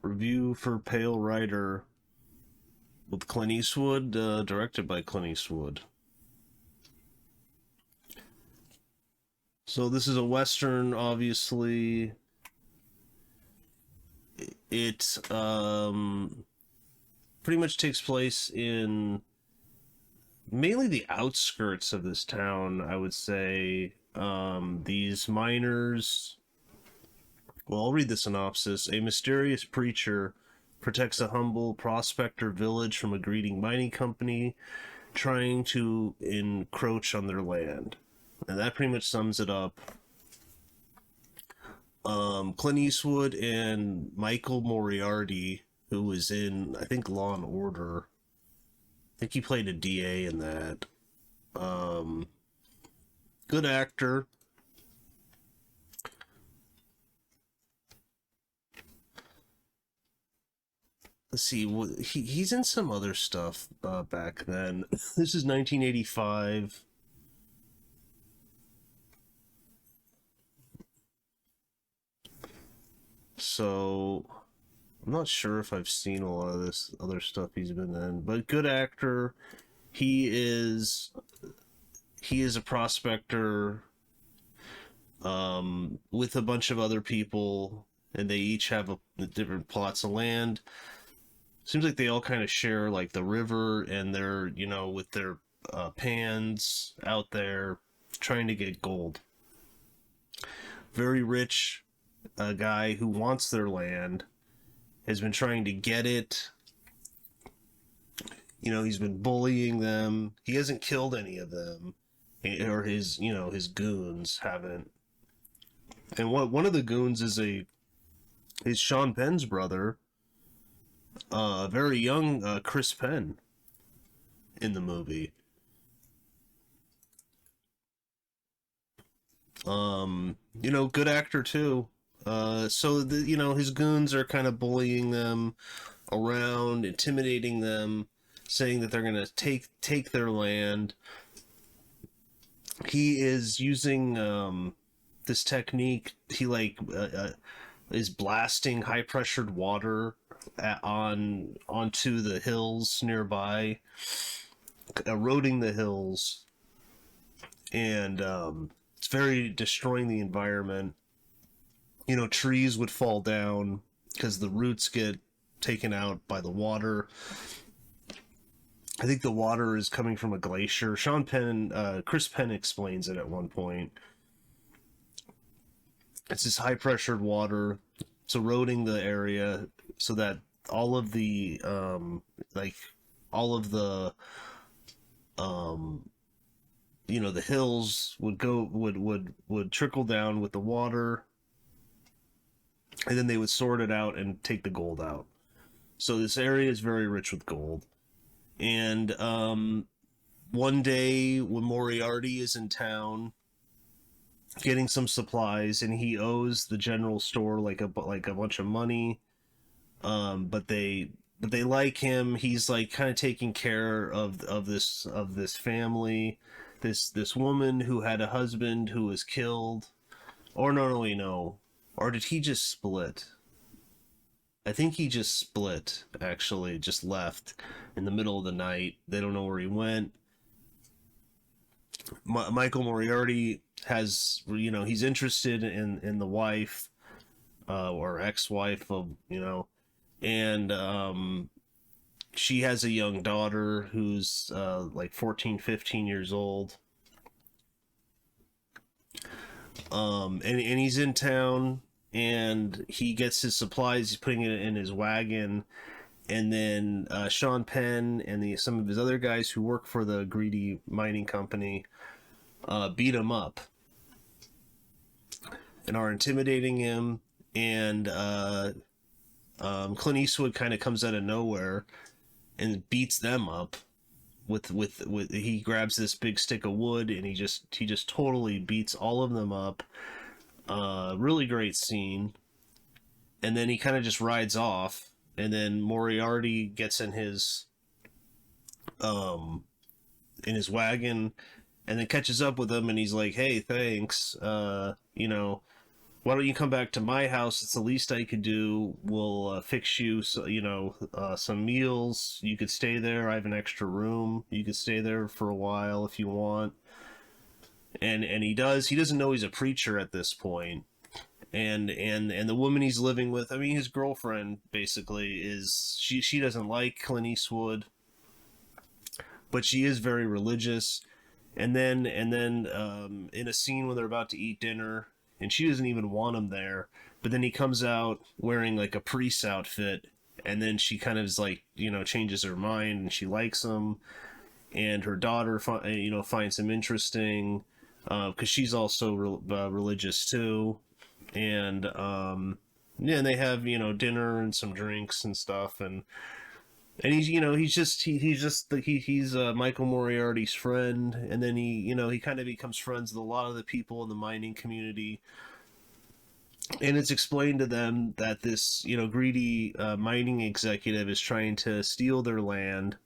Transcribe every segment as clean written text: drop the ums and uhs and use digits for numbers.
Review for Pale Rider with Clint Eastwood, directed by Clint Eastwood. So this is a Western, obviously. It pretty much takes place in mainly the outskirts of this town, I would say. These miners... Well, I'll read the synopsis. A mysterious preacher protects a humble prospector village from a greedy mining company trying to encroach on their land. And that pretty much sums it up. Clint Eastwood and Michael Moriarty, who was in, I think, Law and Order. I think he played a DA in that. Good actor. Let's see, he's in some other stuff back then. This is 1985. So, I'm not sure if I've seen a lot of this other stuff he's been in, but good actor. He is a prospector with a bunch of other people, and they each have different plots of land. Seems like they all kind of share like the river, and they're, with their pans out there trying to get gold. Very rich guy who wants their land has been trying to get it. He's been bullying them. He hasn't killed any of them, or his goons haven't. And one of the goons is Sean Penn's brother, very young Chris Penn in the movie. Good actor too. So his goons are kind of bullying them around, intimidating them, saying that they're gonna take their land. He is using this technique. He is blasting high pressured water onto the hills nearby, eroding the hills, and it's very destroying the environment. Trees would fall down because the roots get taken out by the water. I think the water is coming from a glacier. Chris Penn explains it at one point. It's this high pressured water. It's eroding the area so that all of the the hills would trickle down with the water, and then they would sort it out and take the gold out. So this area is very rich with gold. And one day when Moriarty is in town getting some supplies, and he owes the general store like a bunch of money, but they like him. He's like kind of taking care of this family, this woman who had a husband who was killed, or no, or did he just split? I think he just split, actually, just left in the middle of the night. They don't know where he went. Michael Moriarty has, he's interested in the wife, or ex-wife of, and she has a young daughter who's like 14, 15 years old. And he's in town, and he gets his supplies. He's putting it in his wagon, and then Sean Penn and some of his other guys who work for the greedy mining company beat him up and are intimidating him. And Clint Eastwood kind of comes out of nowhere and beats them up with he grabs this big stick of wood, and he just totally beats all of them up. Really great scene. And then he kind of just rides off, and then Moriarty gets in his wagon and then catches up with him, and he's like, "Hey, thanks. why don't you come back to my house? It's the least I could do. We'll fix you, so, some meals. You could stay there. I have an extra room. You could stay there for a while if you want. And he does. He doesn't know he's a preacher at this point. And the woman he's living with, I mean, his girlfriend basically is she doesn't like Clint Eastwood, but she is very religious. And then in a scene when they're about to eat dinner, and she doesn't even want him there, but then he comes out wearing like a priest's outfit, and then she kind of is like, changes her mind and she likes him, and her daughter finds him interesting, because she's also religious too, and yeah, and they have dinner and some drinks and stuff, and he's Michael Moriarty's friend, and then he kind of becomes friends with a lot of the people in the mining community, and it's explained to them that this greedy mining executive is trying to steal their land.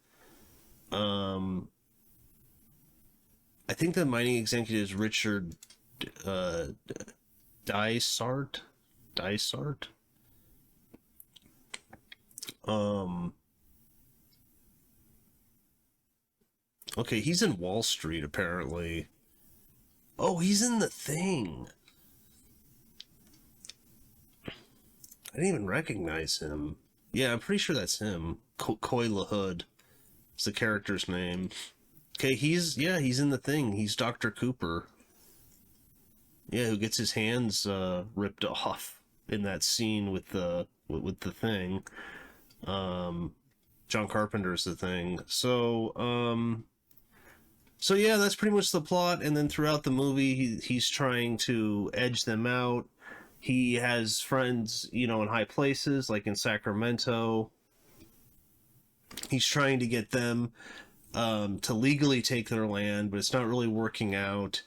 um I think the mining executive is Richard uh Dysart. Dysart. um okay, he's in Wall Street apparently. Oh, he's in The Thing. I didn't even recognize him. Yeah, I'm pretty sure that's him. Coy LaHood is the character's name. Okay, he's in The Thing. He's Dr. Cooper. Yeah, who gets his hands ripped off in that scene with the Thing. Um, John Carpenter's The Thing. So yeah, that's pretty much the plot. And then throughout the movie, he's trying to edge them out. He has friends, in high places, like in Sacramento. He's trying to get them to legally take their land, but it's not really working out.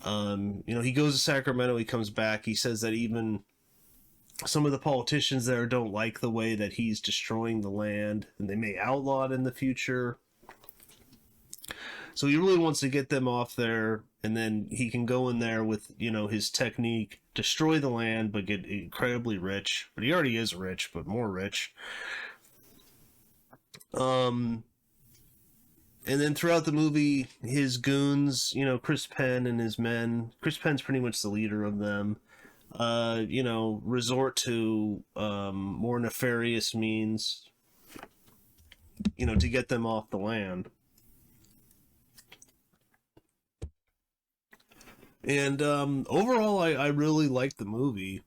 He goes to Sacramento, he comes back, he says that even some of the politicians there don't like the way that he's destroying the land, and they may outlaw it in the future. So he really wants to get them off there, and then he can go in there with, his technique, destroy the land, but get incredibly rich. But he already is rich, but more rich. Um, and then throughout the movie, his goons, Chris Penn and his men, Chris Penn's pretty much the leader of them, resort to more nefarious means, to get them off the land. And overall, I really like the movie.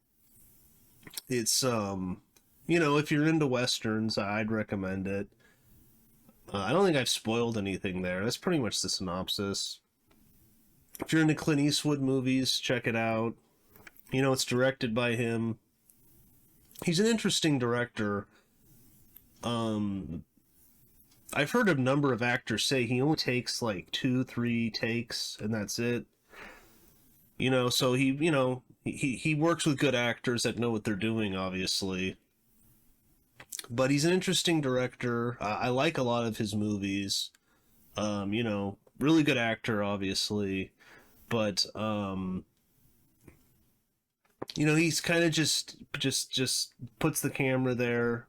It's, if you're into Westerns, I'd recommend it. I don't think I've spoiled anything there. That's pretty much the synopsis. If you're into Clint Eastwood movies, check it out. It's directed by him. He's an interesting director. Um, I've heard a number of actors say he only takes like 2, 3 takes, and that's it. So he works with good actors that know what they're doing, obviously. But he's an interesting director. I like a lot of his movies. Really good actor, obviously, but he's kind of just puts the camera there,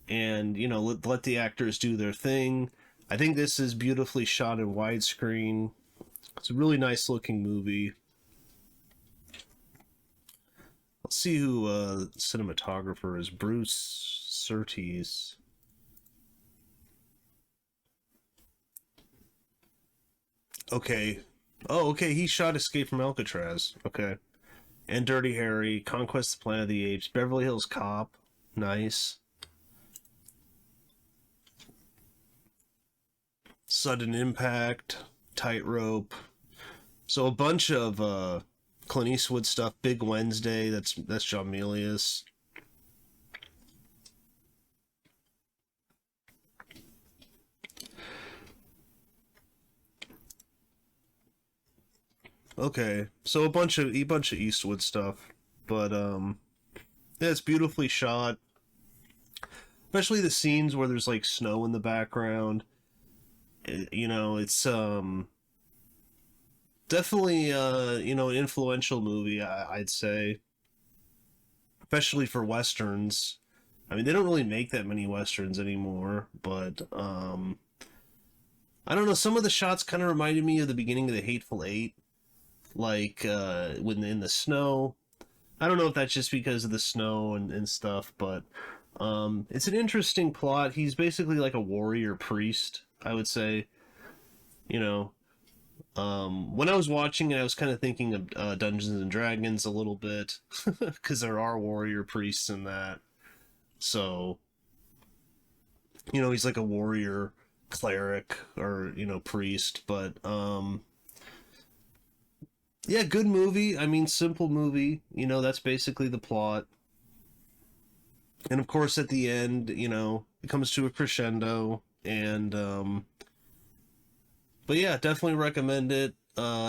and let the actors do their thing. I think this is beautifully shot in widescreen. It's a really nice looking movie. Let's see who cinematographer is. Bruce Surtees. Okay. Oh, okay. He shot Escape from Alcatraz. Okay. And Dirty Harry, Conquest of the Planet of the Apes, Beverly Hills Cop. Nice. Sudden Impact, Tightrope. So a bunch of Clint Eastwood stuff. Big Wednesday. That's John Milius. Okay, so a bunch of Eastwood stuff, but yeah, it's beautifully shot, especially the scenes where there's like snow in the background. It's definitely an influential movie, I'd say. especially for westerns. I mean, they don't really make that many westerns anymore, but I don't know. Some of the shots kind of reminded me of the beginning of the Hateful Eight, like when in the snow. I don't know if that's just because of the snow and stuff, but it's an interesting plot. He's basically like a warrior priest, I would say. You know, when I was watching it, I was kind of thinking of Dungeons and Dragons a little bit, because there are warrior priests in that. So, he's like a warrior cleric or, priest, but yeah, good movie. I mean, simple movie. That's basically the plot. And of course, at the end, it comes to a crescendo. And, but yeah, definitely recommend it.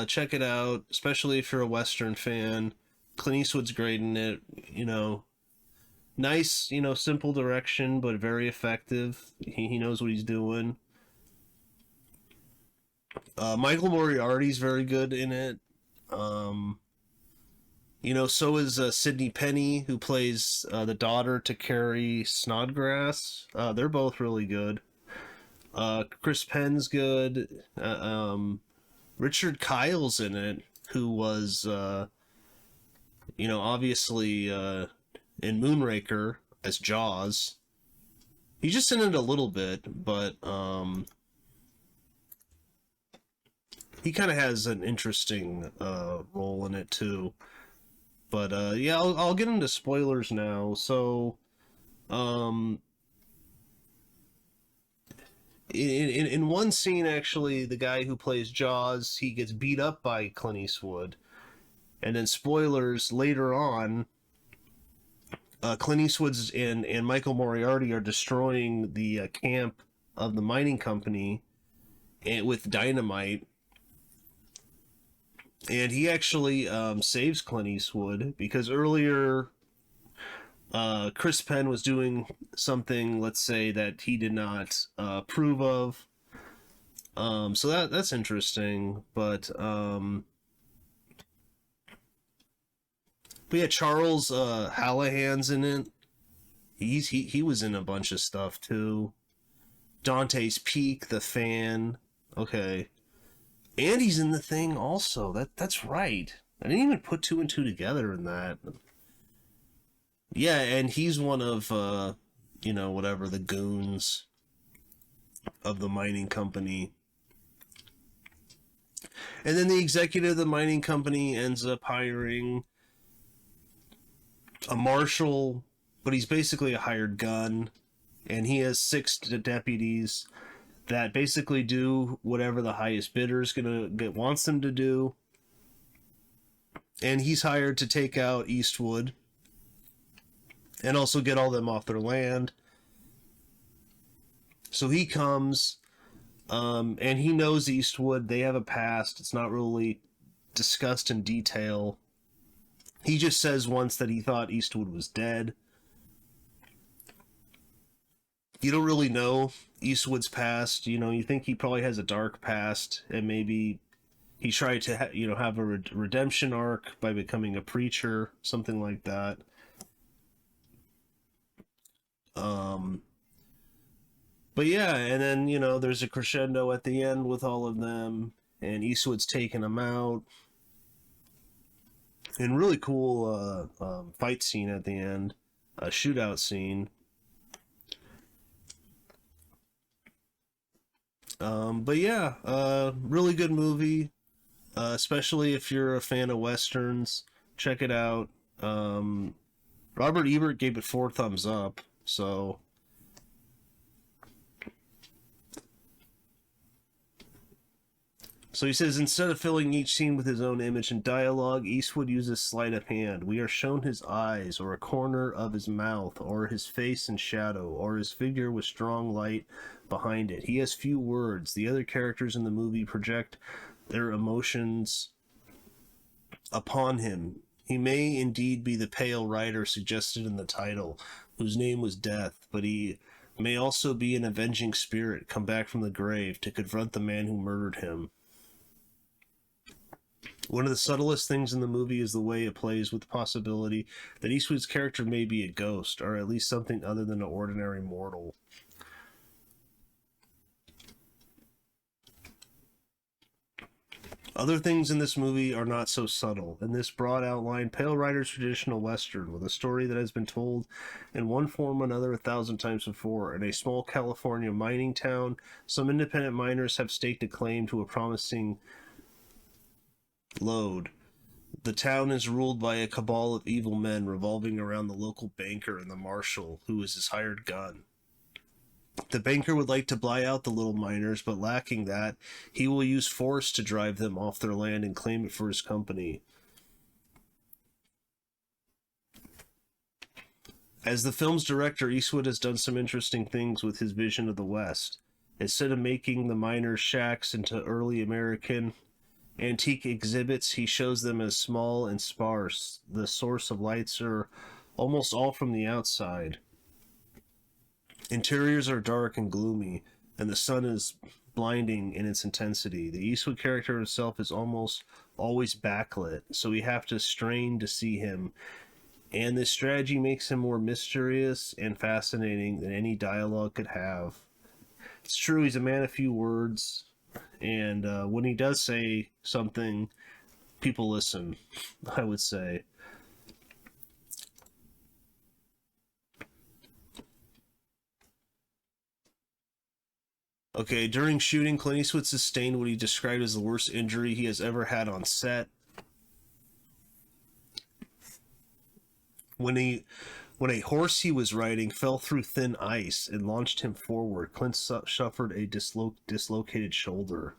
Check it out, especially if you're a Western fan. Clint Eastwood's great in it. Nice, simple direction, but very effective. He knows what he's doing. Michael Moriarty's very good in it. Um, so is Sydney Penny, who plays the daughter to Carrie Snodgrass. They're both really good. Chris Penn's good. Richard Kyle's in it, who was, obviously in Moonraker as Jaws. He's just in it a little bit, but he kind of has an interesting role in it too. But yeah, I'll get into spoilers now. So, um, in one scene, actually, the guy who plays Jaws, he gets beat up by Clint Eastwood, and then spoilers later on. Clint Eastwood's and Michael Moriarty are destroying the camp of the mining company with dynamite, and he actually saves Clint Eastwood because earlier Chris Penn was doing something, let's say, that he did not approve of. So that's interesting, but yeah, Charles Hallahan's in it. He was in a bunch of stuff too. Dante's Peak, The Fan. Okay. And he's in The Thing also. That's right. I didn't even put two and two together in that. Yeah, and he's one of whatever, the goons of the mining company. And then the executive of the mining company ends up hiring a marshal, but he's basically a hired gun, and he has 6 deputies that basically do whatever the highest bidder is wants them to do. And he's hired to take out Eastwood and also get all them off their land. So he comes, and he knows Eastwood. They have a past. It's not really discussed in detail. He just says once that he thought Eastwood was dead. You don't really know Eastwood's past. You think he probably has a dark past, and maybe he tried to have a redemption arc by becoming a preacher, something like that. But yeah, and then there's a crescendo at the end with all of them, and Eastwood's taking them out. And really cool fight scene at the end, a shootout scene. But yeah, really good movie, especially if you're a fan of westerns. Check it out. Robert Ebert gave it 4 thumbs up, so. So he says, instead of filling each scene with his own image and dialogue, Eastwood uses sleight of hand. We are shown his eyes, or a corner of his mouth, or his face in shadow, or his figure with strong light behind it. He has few words. The other characters in the movie project their emotions upon him. He may indeed be the pale rider suggested in the title, whose name was Death, but he may also be an avenging spirit come back from the grave to confront the man who murdered him. One of the subtlest things in the movie is the way it plays with the possibility that Eastwood's character may be a ghost, or at least something other than an ordinary mortal. Other things in this movie are not so subtle. In this broad outline, Pale Rider's traditional Western, with a story that has been told in one form or another 1,000 times before. In a small California mining town, some independent miners have staked a claim to a promising lode. The town is ruled by a cabal of evil men revolving around the local banker and the marshal, who is his hired gun. The banker would like to buy out the little miners, but lacking that, he will use force to drive them off their land and claim it for his company. As the film's director, Eastwood has done some interesting things with his vision of the West. Instead of making the miners' shacks into early American antique exhibits, he shows them as small and sparse. The source of lights are almost all from the outside. Interiors are dark and gloomy, and the sun is blinding in its intensity. The Eastwood character himself is almost always backlit, so we have to strain to see him, and this strategy makes him more mysterious and fascinating than any dialogue could have. It's true, he's a man of few words, and when he does say something, people listen, I would say. Okay, during shooting, Clint Eastwood sustained what he described as the worst injury he has ever had on set. When a horse he was riding fell through thin ice and launched him forward, Clint suffered a dislocated shoulder.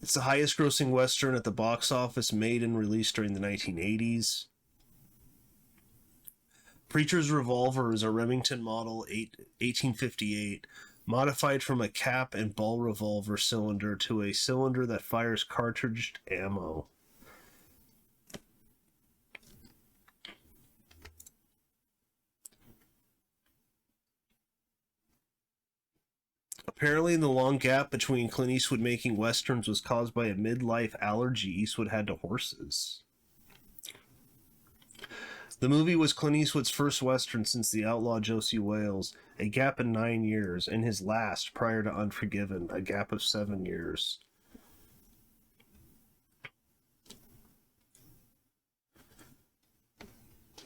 It's the highest grossing Western at the box office, made and released during the 1980s. Preacher's revolver is a Remington Model 1858, modified from a cap and ball revolver cylinder to a cylinder that fires cartridged ammo. Apparently, the long gap between Clint Eastwood making westerns was caused by a midlife allergy Eastwood had to horses. The movie was Clint Eastwood's first western since The Outlaw Josey Wales, a gap in 9 years, and his last prior to Unforgiven, a gap of 7 years.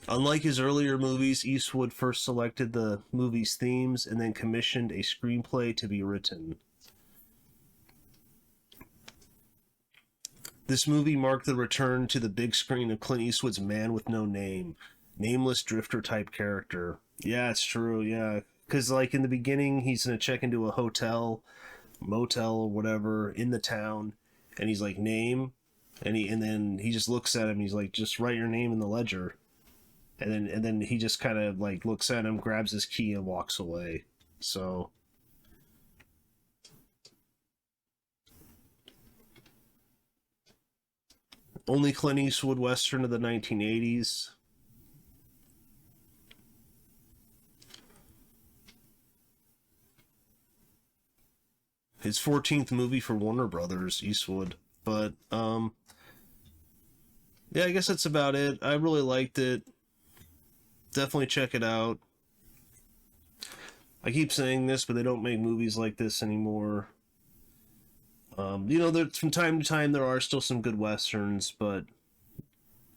Unlike his earlier movies, Eastwood first selected the movie's themes and then commissioned a screenplay to be written. This movie marked the return to the big screen of Clint Eastwood's man with no name, nameless drifter type character. Yeah, it's true, yeah. Because, like, in the beginning, he's going to check into a hotel, motel, or whatever, in the town, and he's like, name, and then he just looks at him, he's like, just write your name in the ledger. And then he just kind of, like, looks at him, grabs his key, and walks away. So... only Clint Eastwood Western of the 1980s. His 14th movie for Warner Brothers, Eastwood. But, yeah, I guess that's about it. I really liked it. Definitely check it out. I keep saying this, but they don't make movies like this anymore. From time to time there are still some good westerns, but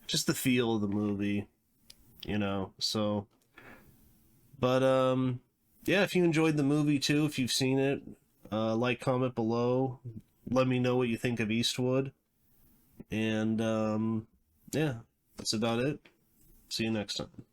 just the feel of the movie, so. But, yeah, if you enjoyed the movie too, if you've seen it, like, comment below. Let me know what you think of Eastwood. And, yeah, that's about it. See you next time.